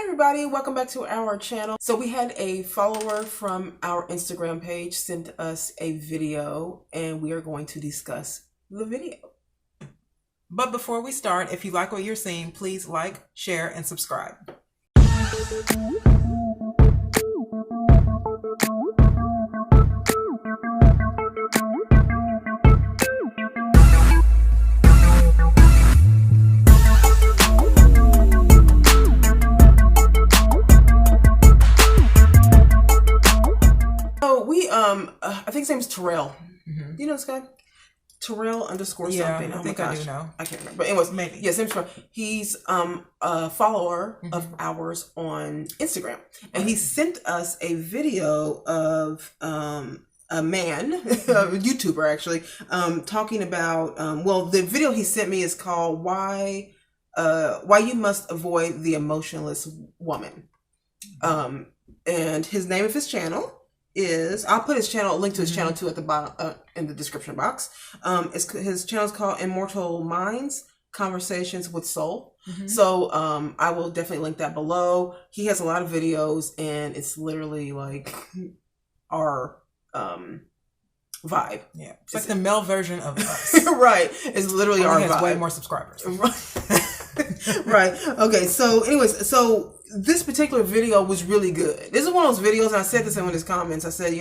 everybody, welcome back to our channel. So we had a follower from our Instagram page send us a video and we are going to discuss the video. But before we start, if you like what you're seeing, please like, share, and subscribe. I think his name is Terrell. Mm-hmm. Do you know this guy? Terrell _ something. I think I do know. I can't remember. But anyways, maybe. Yes, he's a follower of ours on Instagram. And he sent us a video of a man, a YouTuber actually, talking about the video he sent me is called Why You Must Avoid the Emotionless Woman. And his name of his channel is, I'll put his channel, a link to his channel too at the bottom in the description box. His channel is called Immortal Minds, Conversations with Soul. So I will definitely link that below. He has a lot of videos and it's literally like our vibe. Yeah, it's like the male version of us. Right. It's literally our vibe. He has way more subscribers. Right. Okay. So anyways, this particular video was really good. This is one of those videos, and I said this in one of his comments. I said,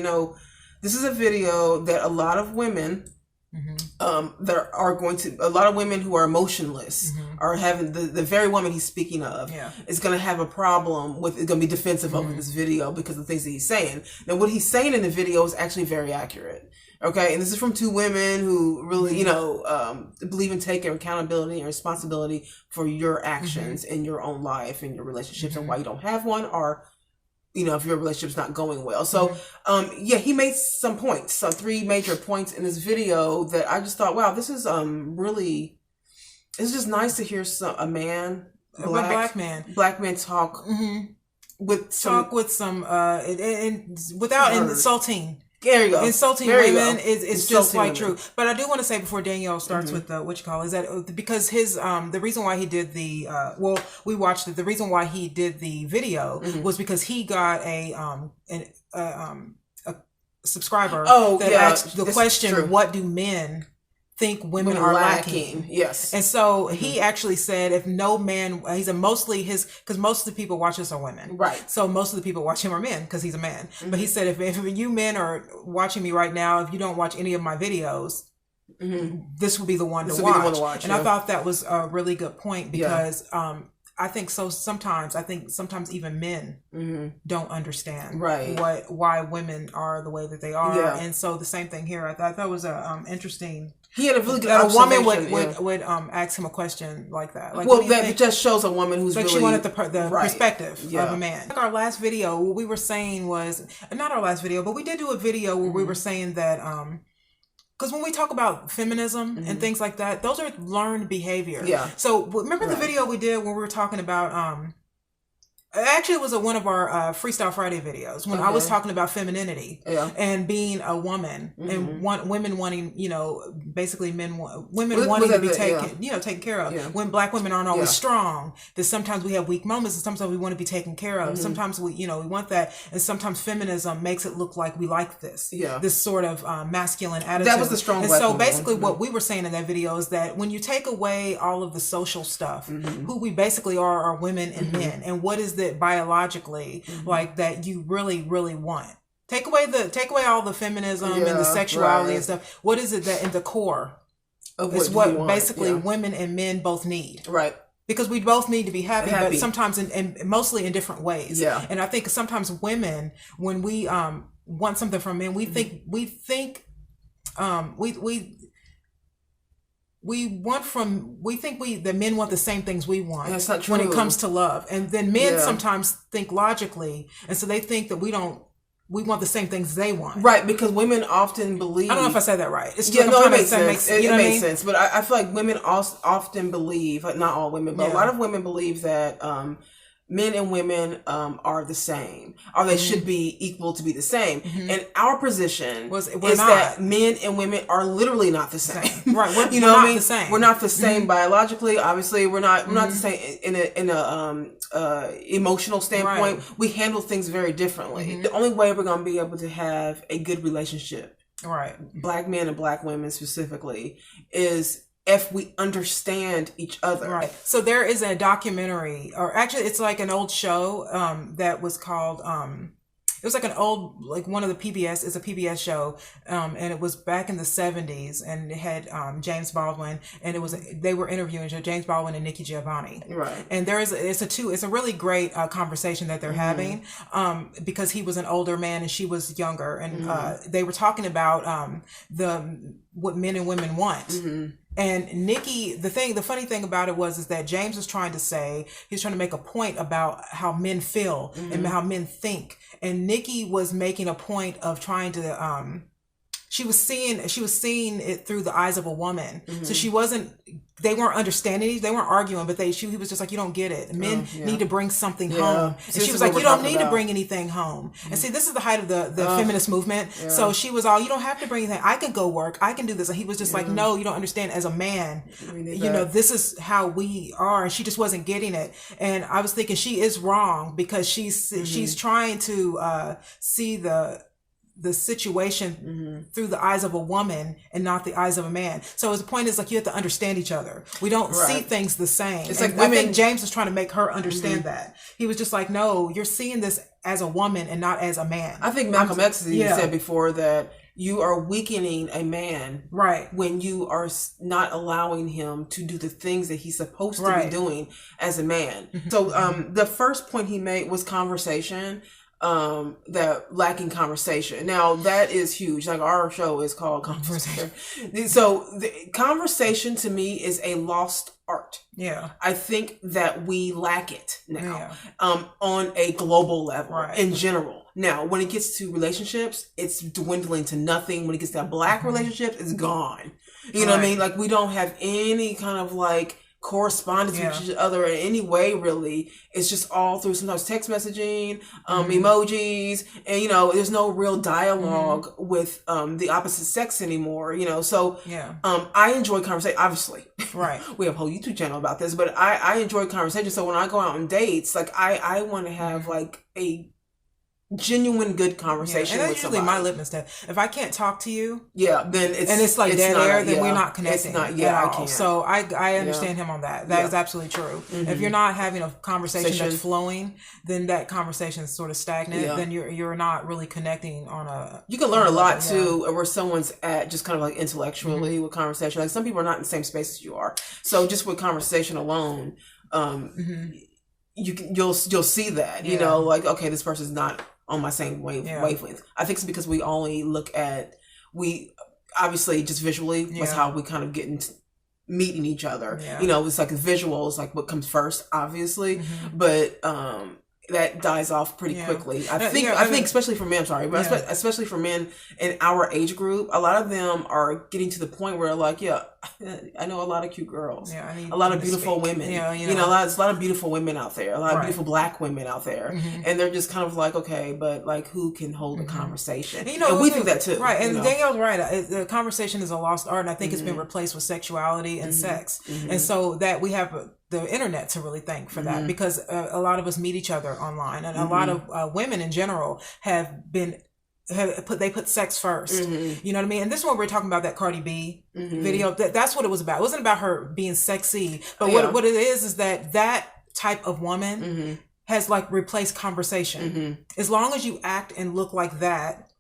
this is a video that a lot of women, a lot of women who are emotionless are having, the very woman he's speaking of is going to have a problem with, is going to be defensive over this video because of the things that he's saying. Now, what he's saying in the video is actually very accurate. Okay, and this is from two women who really, believe in taking accountability and responsibility for your actions in your own life and your relationships and why you don't have one, or, if your relationship's not going well. So, he made some points, so 3 major points in this video that I just thought, wow, this is really, it's just nice to hear a man, black man talk with some, without insulting. There you go. Insulting women is just like true. But I do want to say before Danielle starts with is that because his the reason why he did the we watched it. The reason why he did the video was because he got a subscriber that asked the question, "What do men think women are lacking?" Yes. And so he actually said, if no man, because most of the people watch us are women. Right. So most of the people watch him are men because he's a man. But he said, if you men are watching me right now, if you don't watch any of my videos, this will be the one to watch. And I thought that was a really good point because, I think sometimes even men don't understand why women are the way that they are. Yeah. And so the same thing here. I thought that was interesting. He had a really good observation. A woman would ask him a question like that. Like, that just shows a woman who's really, she wanted the perspective of a man. Like our last video, what we were saying was, not our last video, but we did do a video where we were saying that, because when we talk about feminism and things like that, those are learned behavior. Yeah. So remember the video we did when we were talking about, actually, it was one of our Freestyle Friday videos when I was talking about femininity and being a woman and women wanting, basically women wanting to be taken care of. Yeah. When black women aren't always strong, that sometimes we have weak moments and sometimes we want to be taken care of. Sometimes we want that, and sometimes feminism makes it look like we like this. Yeah. This sort of masculine attitude. That was the strong. And so basically, what we were saying in that video is that when you take away all of the social stuff, who we basically are women and men, and what is that biologically like that you really want. Take away all the feminism and the sexuality and stuff. What is it that in the core of what basically women and men both need? Right. Because we both need to be happy. But sometimes and mostly in different ways. Yeah. And I think sometimes women, when we want something from men, we think that men want the same things we want. That's not true. When it comes to love. And then men sometimes think logically, and so they think that we want the same things they want. Right, because women often believe, I don't know if I said that right. It makes sense. It makes sense. But I feel like women often believe, not all women, but a lot of women believe that men and women are the same, or they should be equal to be the same. And our position is that men and women are literally not the same. Right. We're not the same. We're not the same biologically. Obviously, we're not the same in a emotional standpoint. Right. We handle things very differently. The only way we're going to be able to have a good relationship, right, Black men and Black women specifically, is if we understand each other. Right. So there is a documentary, or actually it's like an old show that was called it was like an old, like one of the PBS, it's a PBS show, and it was back in the 70s, and it had James Baldwin, and they were interviewing James Baldwin and Nikki Giovanni. Right. And it's a really great conversation that they're having, because he was an older man and she was younger, and they were talking about what men and women want. And Nikki, the funny thing about it is that James was trying to make a point about how men feel and how men think. And Nikki was making a point of trying to, she was seeing it through the eyes of a woman. So they weren't understanding, they weren't arguing, but he was just like, you don't get it. Men need to bring something home. And she was like, you don't need to bring anything home. And see, this is the height of the feminist movement. Yeah. So she was all, you don't have to bring anything. I can go work. I can do this. And he was just like, no, you don't understand. As a man, this is how we are. And she just wasn't getting it. And I was thinking she is wrong, because she's trying to see the situation through the eyes of a woman and not the eyes of a man. So the point is, like, you have to understand each other. We don't see things the same. It's like I think James was trying to make her understand that. He was just like, no, you're seeing this as a woman and not as a man. I think Malcolm X said before that you are weakening a man, right, when you are not allowing him to do the things that he's supposed to be doing as a man. So the first point he made was conversation. That lacking conversation. Now that is huge. Like, our show is called Conversation. So the conversation to me is a lost art. Yeah. I think that we lack it now, on a global level, in general. Now, when it gets to relationships, it's dwindling to nothing. When it gets to Black relationships, it's gone. You know what I mean? Like, we don't have any kind of like correspondence with each other in any way, really. It's just all through sometimes text messaging, emojis, and there's no real dialogue with the opposite sex anymore. So I enjoy conversation. Obviously, we have a whole YouTube channel about this, but I enjoy conversation. So when I go out on dates, like I want to have like a genuine good conversation. And that's usually my litmus test. If I can't talk to you, then it's like dead air, then we're not connecting. It's not, I can't. So I understand him on that. That is absolutely true. If you're not having a conversation that's flowing, then that conversation is sort of stagnant. Then you're not really connecting on a. You can learn a lot too, where someone's at just kind of like intellectually with conversation. Like, some people are not in the same space as you are. So just with conversation alone, you'll see that. Like, okay, this person's not on my same wavelength. I think it's because we only look at, obviously just visually was how we kind of get into meeting each other. It's like visuals, like what comes first, obviously, but that dies off pretty quickly. I think especially for men, especially for men in our age group, a lot of them are getting to the point where like, I know a lot of cute girls, a lot of beautiful women, there's a lot of beautiful women out there, a lot of beautiful Black women out there, and they're just kind of like, okay, but like, who can hold a conversation? And we think that too, right? And Danielle's right. The conversation is a lost art, and I think it's been replaced with sexuality and sex, and so that we have the internet to really thank for that, because a lot of us meet each other online, and a lot of women in general put sex first. You know what I mean? And this is what we're talking about, that Cardi B video. That's what it was about. It wasn't about her being sexy, but what it is that type of woman has like replaced conversation. As long as you act and look like that,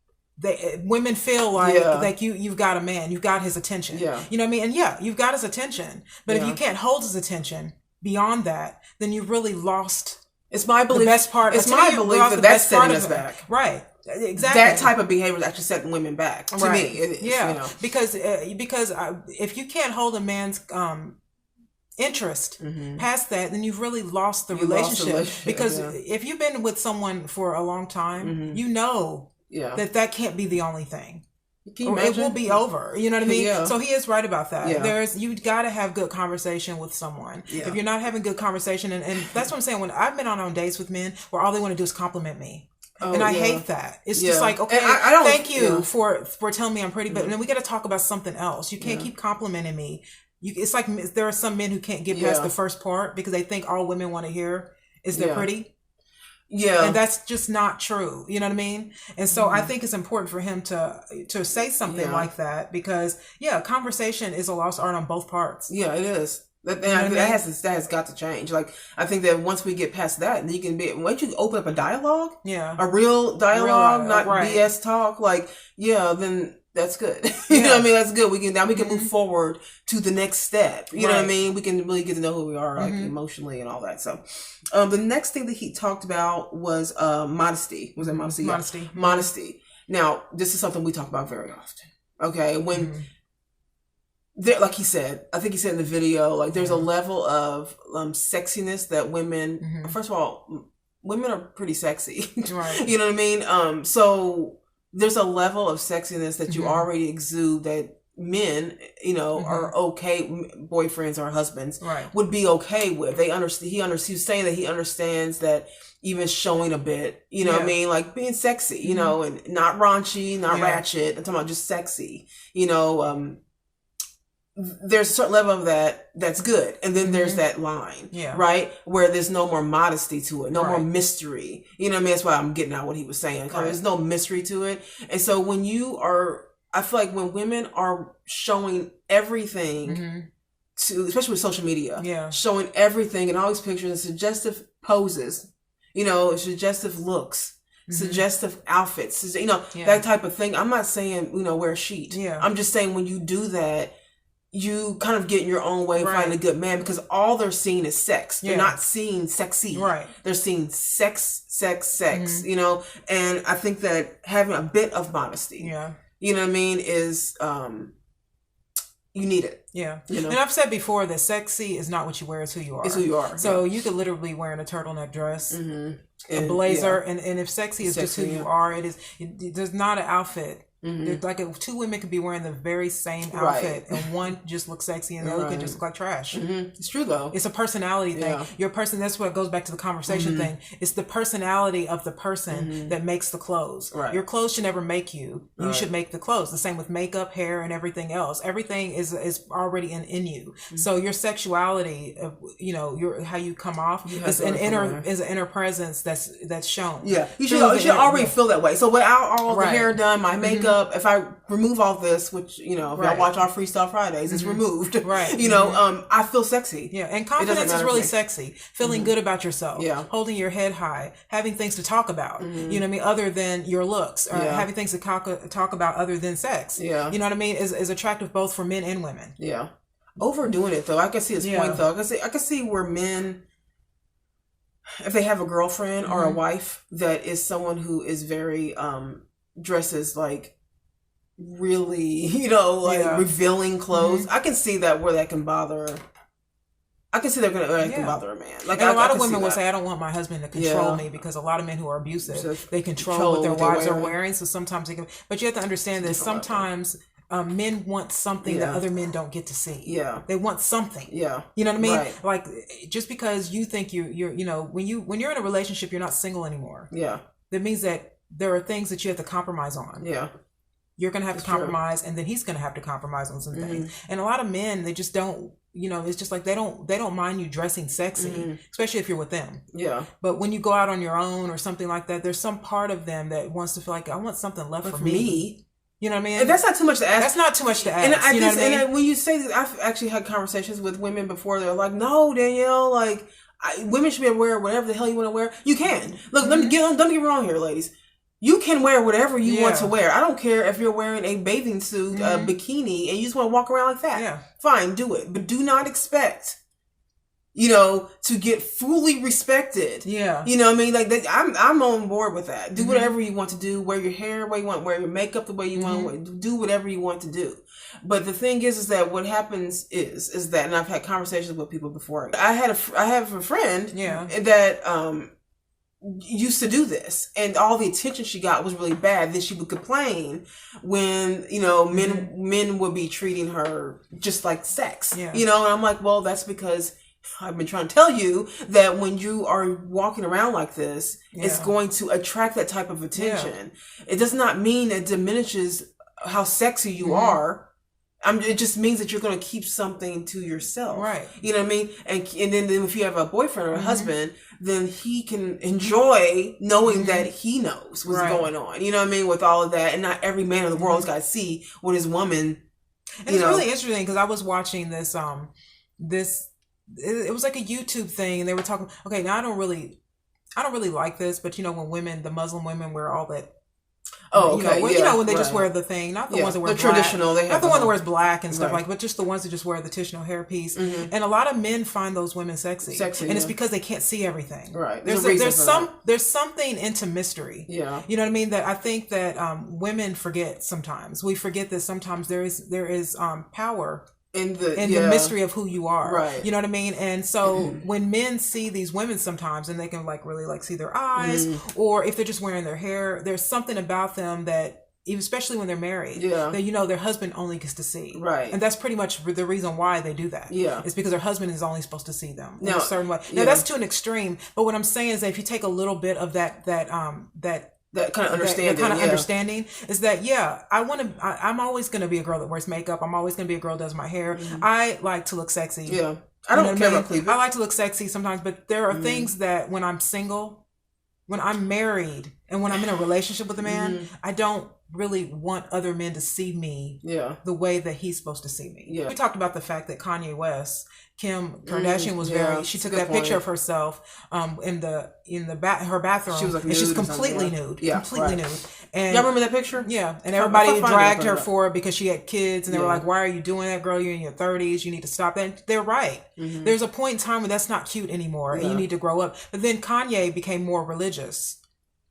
women feel like you've got a man, you've got his attention. You know what I mean? And you've got his attention, but if you can't hold his attention beyond that, then you've really lost. It's my belief. The best part. It's my belief that that's setting us back. Right. Exactly. That type of behavior is actually setting women back. To me, it is, because if you can't hold a man's interest past that, then you've really lost the relationship. Because if you've been with someone for a long time, you know that can't be the only thing. Or it will be over. You know what I mean? Yeah. So he is right about that. Yeah. You got to have good conversation with someone. Yeah. If you're not having good conversation, and that's what I'm saying, when I've been on dates with men where all they want to do is compliment me. And I hate that. It's just like, okay, I don't, thank you for telling me I'm pretty, but then we got to talk about something else. You can't keep complimenting me. It's like there are some men who can't get past the first part because they think all women want to hear is they're pretty. Yeah. And that's just not true. You know what I mean? And so I think it's important for him to say something like that because, conversation is a lost art on both parts. Yeah, it is. That has got to change. Like, I think that once we get past that, then you can once you open up a dialogue, a real dialogue, not BS talk, like, then that's good. You know what I mean? That's good. We can move forward to the next step. You know what I mean? We can really get to know who we are, like, emotionally and all that. So, the next thing that he talked about was modesty. Was that modesty? Modesty. Yeah. Modesty. Now, this is something we talk about very often. Okay, when there, like he said, I think he said in the video, like there's a level of sexiness that women. First of all, women are pretty sexy. Right. You know what I mean? So there's a level of sexiness that you already exude that men, are okay, boyfriends or husbands would be okay with. They understand. He was saying that he understands that even showing a bit, you know what I mean? Like being sexy, and not raunchy, not ratchet. I'm talking about just sexy, there's a certain level of that's good. And then there's that line, right? Where there's no more modesty to it, no more mystery. You know what I mean? That's why I'm getting out what he was saying. There's no mystery to it. And so I feel like when women are showing everything especially with social media, showing everything and all these pictures and suggestive poses, suggestive looks, suggestive outfits, that type of thing. I'm not saying, wear a sheet. I'm just saying when you do that, you kind of get in your own way of finding a good man because all they're seeing is sex. They're not seeing sexy. Right. They're seeing sex, and I think that having a bit of modesty, you know what I mean, is, you need it. Yeah. And I've said before that sexy is not what you wear, it's who you are. It's who you are. So you could literally wearing a turtleneck dress, a blazer, and if sexy is just who you are, there's not an outfit. Like two women could be wearing the very same outfit and one just looks sexy and the other could just look like trash. It's true though. It's a personality thing. Your person, that's what goes back to the conversation thing. It's the personality of the person that makes the clothes. Your clothes should never make you. You should make the clothes. The same with makeup, hair, and everything else. Everything is already in you. So your sexuality, your how you come off is an inner presence that's shown. Yeah, you should already feel that way. So without all the hair done, my makeup. If I remove all this, which, if y'all watch our Freestyle Fridays, it's removed. Right. I feel sexy. Yeah. And confidence is really sexy. Feeling good about yourself. Yeah. Holding your head high. Having things to talk about. You know what I mean? Other than your looks. Or having things to talk about other than sex. Yeah. You know what I mean? Is attractive both for men and women. Yeah. Overdoing it though. I can see his point though. I can see where men, if they have a girlfriend or a wife that is someone who is very, dresses like, really, revealing clothes. I can see that where that can bother. I can see that can bother a man. Like, and a lot of women will say, "I don't want my husband to control me," because a lot of men who are abusive, they control what their wives are wearing. So sometimes they can. But you have to understand that sometimes men want something that other men don't get to see. Yeah, they want something. Yeah, you know what I mean. Right. Like just because you think you're when you're in a relationship, you're not single anymore. Yeah, that means that there are things that you have to compromise on. Yeah. You're going to have to compromise, and then he's going to have to compromise on some things. And a lot of men, they just don't, it's just like they don't mind you dressing sexy, especially if you're with them. Yeah. But when you go out on your own or something like that, there's some part of them that wants to feel like, I want something left for me. You know what I mean? And that's not too much to ask. That's not too much to ask. And when you say that, I've actually had conversations with women before. They're like, "No, Danielle, like women should be able to wear whatever the hell you want to wear. You can. Look, let me get wrong here, ladies. You can wear whatever you want to wear. I don't care if you're wearing a bathing suit, a bikini, and you just want to walk around like that. Yeah. Fine, do it. But do not expect, to get fully respected. Yeah. You know what I mean? Like, I'm on board with that. Do whatever you want to do. Wear your hair the way you want. Wear your makeup the way you want. Do whatever you want to do. But the thing is that what happens is that, and I've had conversations with people before. I have a friend that, used to do this, and all the attention she got was really bad. Then she would complain when, you know, men would be treating her just like sex, you know, and I'm like, well, that's because I've been trying to tell you that when you are walking around like this, it's going to attract that type of attention. It does not mean it diminishes how sexy you are. It just means that you're going to keep something to yourself. Right. You know what I mean? And then if you have a boyfriend or a husband, then he can enjoy knowing that he knows what's going on. You know what I mean? With all of that. And not every man in the world's got to see what his woman, and it's really interesting because I was watching this, it was like a YouTube thing, and they were talking, okay, now I don't really like this, but you know, when the Muslim women wear all that, you know, when they just wear the thing, not the ones that wear the black, traditional, not the one that wears black and stuff but just the ones that just wear the traditional hairpiece. And a lot of men find those women sexy, and it's because they can't see everything. Right. There's something into mystery. Yeah. You know what I mean? That I think that women forget sometimes. We forget that sometimes there is power in the mystery of who you are. Right. You know what I mean? And so when men see these women sometimes, and they can like really like see their eyes, or if they're just wearing their hair, there's something about them that, especially when they're married, that, you know, their husband only gets to see. Right. And that's pretty much the reason why they do that. Yeah. It's because their husband is only supposed to see them in a certain way. Now that's to an extreme, but what I'm saying is that if you take a little bit of that kind of understanding is that, I'm always going to be a girl that wears makeup. I'm always going to be a girl that does my hair. I like to look sexy. Yeah. I don't care about cleavage. I like to look sexy sometimes, but there are things that when I'm single, when I'm married, and when I'm in a relationship with a man, I don't really want other men to see me the way that he's supposed to see me. Yeah. We talked about the fact that Kanye West, Kim Kardashian was she took that picture of herself in her bathroom. She was like nude, and she's completely nude. Yeah, completely nude. And y'all remember that picture? Yeah. And everybody dragged her for it because she had kids, and they were like, why are you doing that, girl? You're in your 30s. You need to stop that. They're right. There's a point in time when that's not cute anymore, and you need to grow up. But then Kanye became more religious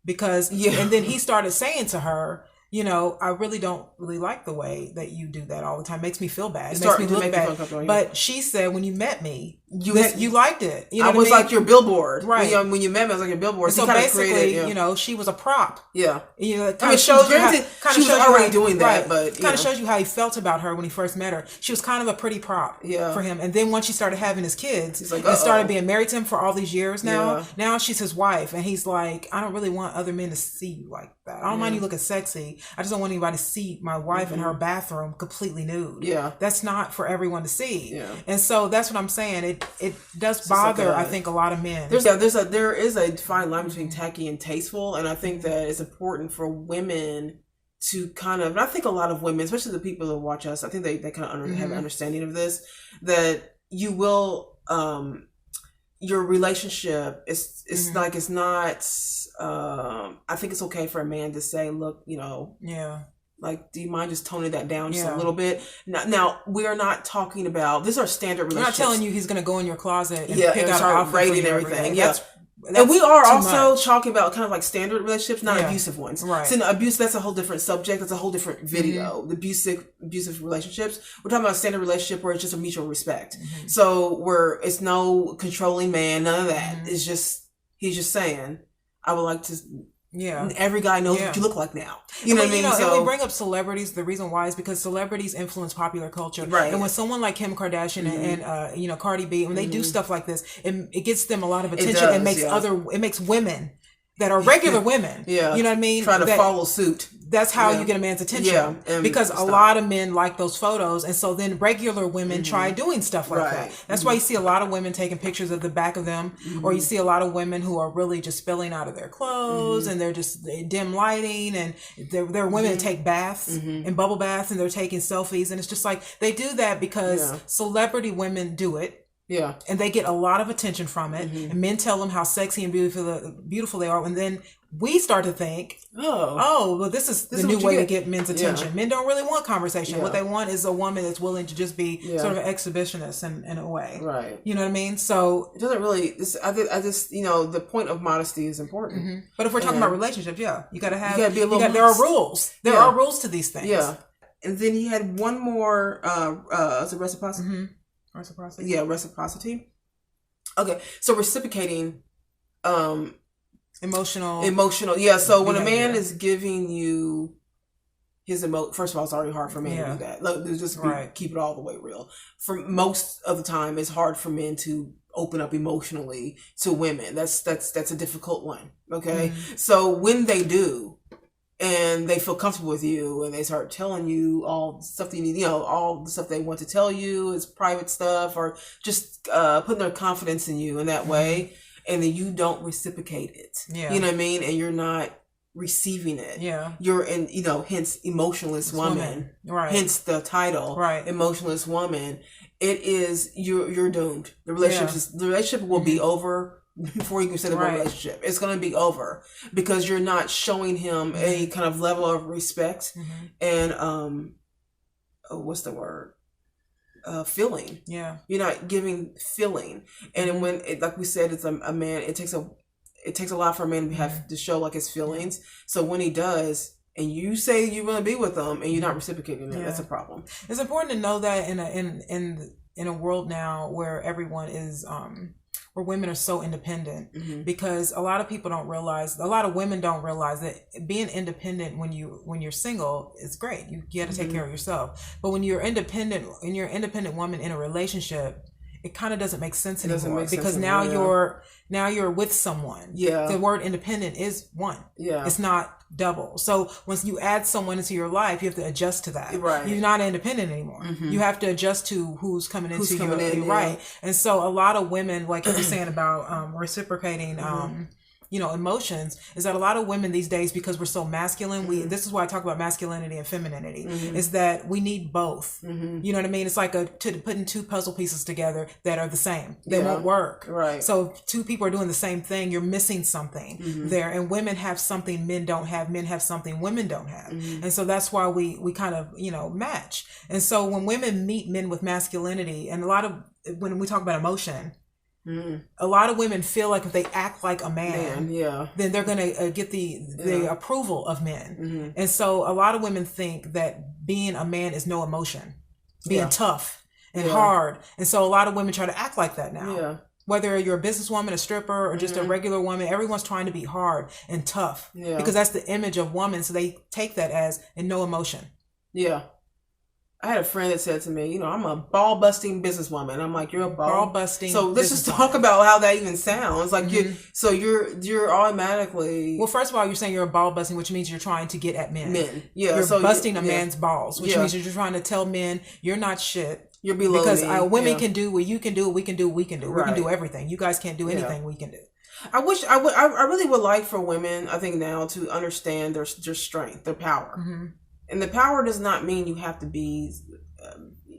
because, and then he started saying to her, you know, I really don't like the way that you do that all the time. It makes me feel bad. It makes me look bad. But she said, when you met me, you liked it. You know, I was like your billboard. Right. When you met me, I was like your billboard. So basically, you know, she was a prop. Yeah. You know, it kind of shows you how she was already doing that, but kind of shows you how he felt about her when he first met her. She was kind of a pretty prop for him. And then once she started having his kids, he's like, and started being married to him for all these years now she's his wife, and he's like, I don't really want other men to see you like that. I don't mind you looking sexy. I just don't want anybody to see my wife in her bathroom completely nude. Yeah. That's not for everyone to see. Yeah. And so that's what I'm saying. It does bother, I think, a lot of men. There is a fine line between tacky and tasteful, and I think that it's important for women to kind of, and I think a lot of women, especially the people that watch us, I think they kind of have an understanding of this, that you will, your relationship is like, it's not, I think it's okay for a man to say, look, you know, like, do you mind just toning that down just a little bit? Now, we are not talking about, these are standard relationships. I'm not telling you he's going to go in your closet and pick out outfit rating and everything. That's and we are also talking about kind of like standard relationships, not abusive ones. Right. So abuse, that's a whole different subject. That's a whole different video. The abusive relationships. We're talking about a standard relationship where it's just a mutual respect. So where it's no controlling man, none of that. It's just, he's just saying, I would like to... Yeah, every guy knows what you look like now. You know what I mean? So, and we bring up celebrities. The reason why is because celebrities influence popular culture. Right. And when someone like Kim Kardashian and you know, Cardi B, when they do stuff like this, it gets them a lot of attention. It makes women that are regular women. You know what I mean? Trying to follow suit. That's how you get a man's attention. Because a lot of men like those photos, and so then regular women try doing stuff like that. That's why you see a lot of women taking pictures of the back of them, or you see a lot of women who are really just spilling out of their clothes, and they're just dim lighting, and there are women that take baths and bubble baths, and they're taking selfies, and it's just like they do that because celebrity women do it. Yeah. And they get a lot of attention from it. And men tell them how sexy and beautiful they are. And then we start to think, well, this is the new way to get men's attention. Men don't really want conversation. What they want is a woman that's willing to just be sort of an exhibitionist in a way. Right. You know what I mean? So it doesn't really, I just, you know, the point of modesty is important. But if we're talking about relationships, you got to have, be a little there are rules. There are rules to these things. Yeah. And then he had one more, it's a reciprocity. Reciprocity? Yeah, reciprocity. Okay, so reciprocating emotional. Yeah. So when a man is giving you his first of all, it's already hard for men to do that. Like, just keep it all the way real. For most of the time, it's hard for men to open up emotionally to women. That's a difficult one. Okay. So when they do, and they feel comfortable with you, and they start telling you all the stuff that you need, all the stuff they want to tell you is private stuff, or just putting their confidence in you in that way, and then you don't reciprocate it. Yeah. You know what I mean? And you're not receiving it. Yeah. You're in, hence emotionless woman. Right. Hence the title. Right. Emotionless woman. It is you're doomed. The relationship will be over before you consider a relationship. It's going to be over because you're not showing him a kind of level of respect and what's the word? Feeling. Yeah. You're not giving feeling. And when like we said, it's a man, it takes a lot for a man to have to show like his feelings. So when he does, and you say you want to be with them, and you're not reciprocating it, that's a problem. It's important to know that in a world now where everyone is where women are so independent, because a lot of people don't realize, a lot of women don't realize that being independent when you're single is great. You got to take care of yourself. But when you're independent, and you're an independent woman in a relationship, it kind of doesn't make sense anymore because now you're with someone. Yeah. The word independent is one. Yeah. It's not double. So once you add someone into your life, you have to adjust to that. Right. You're not independent anymore. You have to adjust to who's coming into your life. Right. And so a lot of women, like you were saying about reciprocating emotions, is that a lot of women these days, because we're so masculine, this is why I talk about masculinity and femininity, is that we need both. You know what I mean? It's like putting two puzzle pieces together that are the same. They won't work. Right. So if two people are doing the same thing, you're missing something there. And women have something men don't have. Men have something women don't have. And so that's why we kind of, match. And so when women meet men with masculinity, and when we talk about emotion, a lot of women feel like if they act like a man, then they're going to get the approval of men. And so a lot of women think that being a man is no emotion, being tough and hard. And so a lot of women try to act like that now. Yeah. Whether you're a businesswoman, a stripper, or just a regular woman, everyone's trying to be hard and tough because that's the image of woman. So they take that as no emotion. Yeah. I had a friend that said to me, I'm a ball-busting businesswoman. I'm like, you're a ball-busting. So let's just talk about how that even sounds. Like you're automatically. Well, first of all, you're saying you're a ball-busting, which means you're trying to get at men. Yeah. You're busting a man's balls, which means you're trying to tell men you're not shit. You're below me. Because women can do what you can do, what we can do, we can do. We can do everything. You guys can't do anything we can do. I really would like for women, I think now, to understand their strength, their power. And the power does not mean you have to be,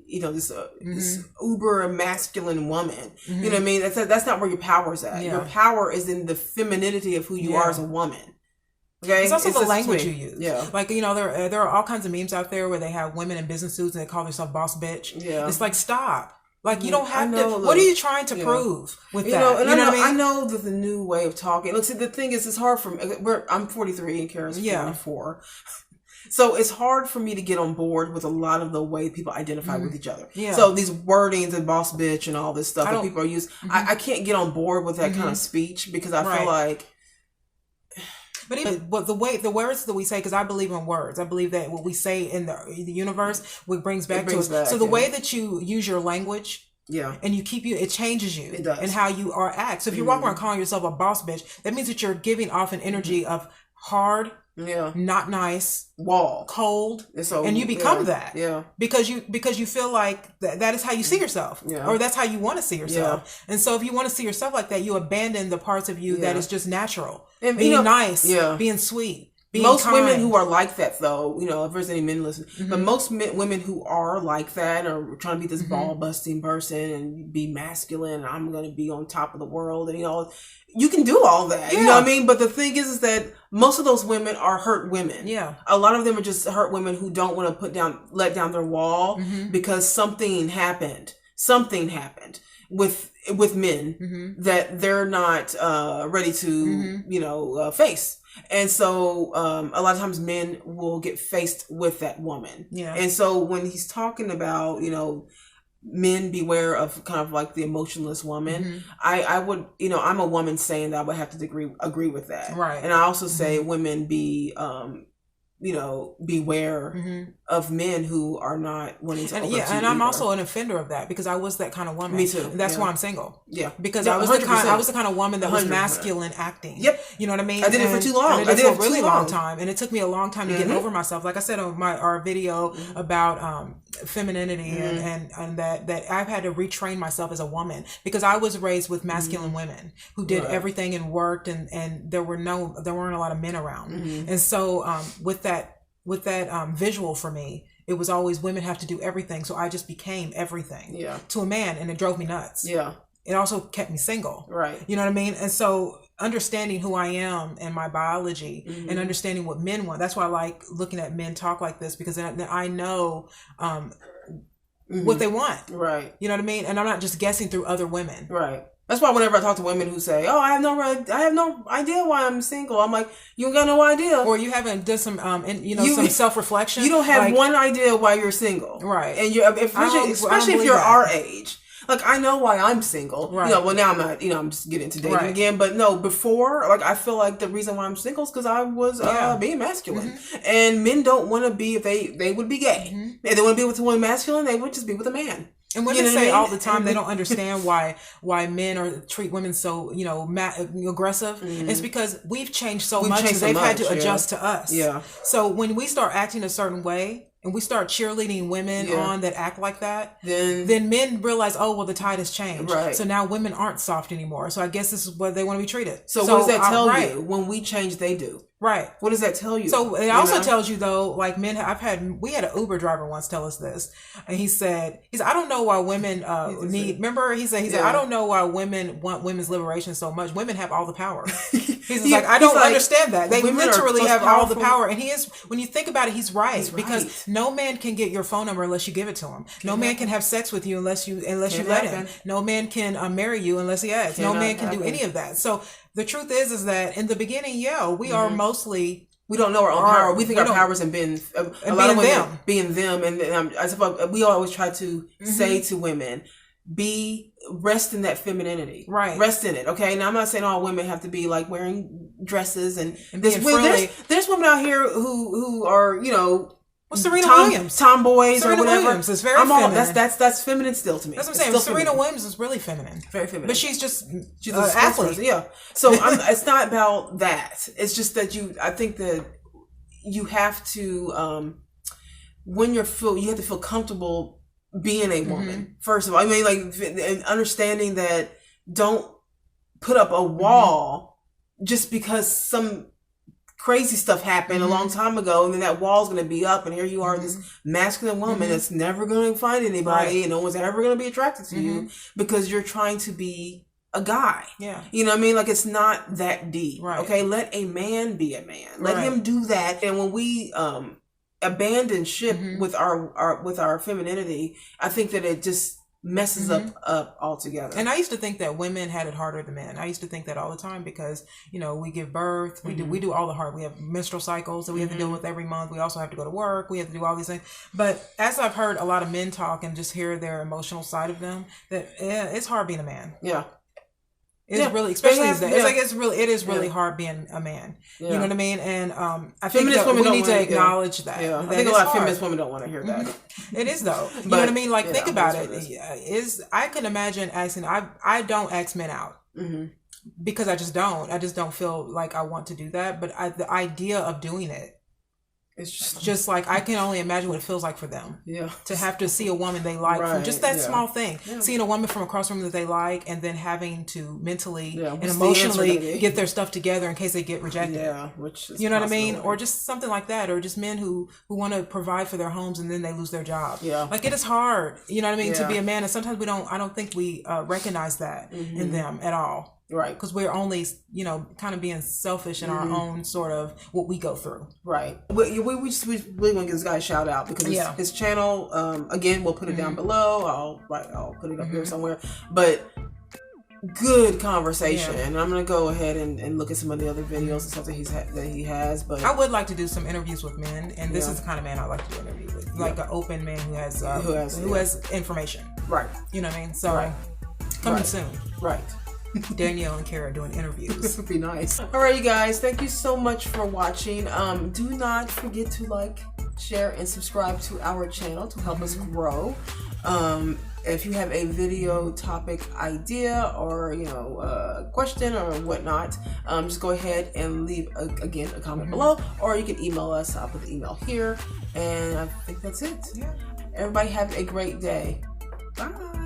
this uber masculine woman. You know what I mean? That's not where your power is at. Your power is in the femininity of who you are as a woman. Okay, it's also the language you use. Yeah, like there are all kinds of memes out there where they have women in business suits and they call themselves boss bitch. Yeah, it's like stop. Like you don't have to. What are you trying to prove with that? And I know that the new way of talking. Look, see, the thing is, it's hard for me. I'm 43 and Kara's 44. So it's hard for me to get on board with a lot of the way people identify with each other. Yeah. So these wordings and boss bitch and all this stuff that people are using, I can't get on board with that kind of speech because I feel like. But even the words that we say, because I believe in words, I believe that what we say in the universe, what brings back to us. So the way that you use your language. Yeah. And it changes you. It does. And how you act. So if you're walking around calling yourself a boss bitch, that means that you're giving off an energy of hard. Yeah. Not nice. Wall. Cold. And you become that. Yeah. Because you feel like that is how you see yourself. Yeah. Or that's how you want to see yourself. Yeah. And so if you want to see yourself like that, you abandon the parts of you that is just natural. And being nice. Yeah. Being sweet. Most kind. Women who are like that, though, if there's any men listening, but most women who are like that are trying to be this ball busting person and be masculine, and I'm going to be on top of the world, and you can do all that. Yeah. You know what I mean? But the thing is that most of those women are hurt women. Yeah. A lot of them are just hurt women who don't want to let down their wall because something happened. Something happened with men that they're not ready to face. And so a lot of times men will get faced with that woman. Yeah. And so when he's talking about, men beware of kind of like the emotionless woman. I would, I'm a woman saying that I would have to agree with that. Right. And I also say women be, beware of men who are not wanting to open to you and I'm either. also an offender of that because I was that kind of woman. Me too. And that's why I'm single. Yeah. Because I was the kind of woman that was 100%. masculine acting. Yep. You know what I mean? I did it for too long. I did it for a really long time. And it took me a long time to get over myself. Like I said on our video about femininity and that I've had to retrain myself as a woman because I was raised with masculine women who did everything and worked and there weren't a lot of men around. And so with that visual for me, it was always women have to do everything. So I just became everything to a man, and it drove me nuts. Yeah. It also kept me single. Right. You know what I mean? And so understanding who I am and my biology and understanding what men want. That's why I like looking at men talk like this because then I know what they want. Right. You know what I mean? And I'm not just guessing through other women. Right. That's why whenever I talk to women who say, "Oh, I have no idea why I'm single," I'm like, "You got no idea," or you haven't done some, some self-reflection. You don't have one idea why you're single, right? And especially if you're our age. Like, I know why I'm single. Right. Well, now I'm not, I'm just getting into dating again. But no, before, like, I feel like the reason why I'm single is because I was being masculine. And men don't want to be, if they would be gay. If they want to be with someone masculine, they would just be with a man. And women say all the time they don't understand why men treat women so aggressive. It's because we've changed so much and they've had to adjust to us. Yeah. So when we start acting a certain way and we start cheerleading women on that act like that, then men realize, oh well, the tide has changed. Right. So now women aren't soft anymore. So I guess this is what they want to be treated. So what does that tell you? When we change, they do. Right. What does that tell you? So it also tells you though, like men, we had an Uber driver once tell us this, and he said, I don't know why women remember he said, I don't know why women want women's liberation so much. Women have all the power. He's like, I don't understand that. They literally have all the power. And when you think about it, he's right. Because no man can get your phone number unless you give it to him. No man can have sex with you unless you let him. No man can marry you unless he asks. No man can do any of that. So the truth is that in the beginning, we are mostly, we don't know our own power. We think our power is in being them. And I suppose we always try to say to women, rest in that femininity. Right. Rest in it. Okay. Now I'm not saying all women have to be like wearing dresses and there's women out here who are, Serena Williams, tomboys or whatever. Williams is very feminine. that's feminine still to me. That's what I'm saying. Serena Williams is really feminine, very feminine. But she's an athlete. Yeah. So it's not about that. It's just that I think that you have to when you have to feel comfortable being a woman. First of all, I mean, like understanding that don't put up a wall just because some crazy stuff happened a long time ago, and then that wall's going to be up, and here you are, this masculine woman that's never going to find anybody, and no one's ever going to be attracted to you because you're trying to be a guy. Yeah. You know what I mean? Like, it's not that deep. Right. Okay, let a man be a man. Let him do that. And when we abandon ship with our femininity, I think that it just messes up altogether. And I used to think that women had it harder than men. I used to think that all the time because, we give birth, we do all the hard. We have menstrual cycles that we have to deal with every month. We also have to go to work. We have to do all these things. But as I've heard a lot of men talk and just hear their emotional side of them, that it's hard being a man. Yeah. It's really, especially these days. It is really hard being a man. Yeah. You know what I mean? And I think that we need to acknowledge that. Yeah. I think a lot of feminist women don't want to hear that. It is though. You know what I mean? Like, think about it. I can imagine asking. I don't ask men out because I just don't. I just don't feel like I want to do that. But the idea of doing it. It's just like, I can only imagine what it feels like for them. Yeah. To have to see a woman they like from just that small thing. Yeah. Seeing a woman from across from them that they like, and then having to mentally and emotionally get their stuff together in case they get rejected. Yeah. Which is, you know what I mean? Or just something like that. Or just men who want to provide for their homes and then they lose their job. Yeah. Like, it is hard, you know what I mean, to be a man. And sometimes I don't think we recognize that in them at all. Right. Because we're only, kind of being selfish in our own sort of what we go through. Right. We really want to give this guy a shout out because his channel, again, we'll put it down below. I'll put it up here somewhere. But good conversation. Yeah. And I'm going to go ahead and look at some of the other videos and stuff that he has. But I would like to do some interviews with men. And this is the kind of man I like to do interviews with. Like an open man who has information. Right. You know what I mean? So, coming soon. Right. Danielle and Kara doing interviews. This would be nice. Alright, you guys, thank you so much for watching. Do not forget to like, share, and subscribe to our channel to help us grow. If you have a video topic idea or question or whatnot, just go ahead and leave a comment below, or you can email us. I'll put the email here, and I think that's it. Everybody have a great day. Bye.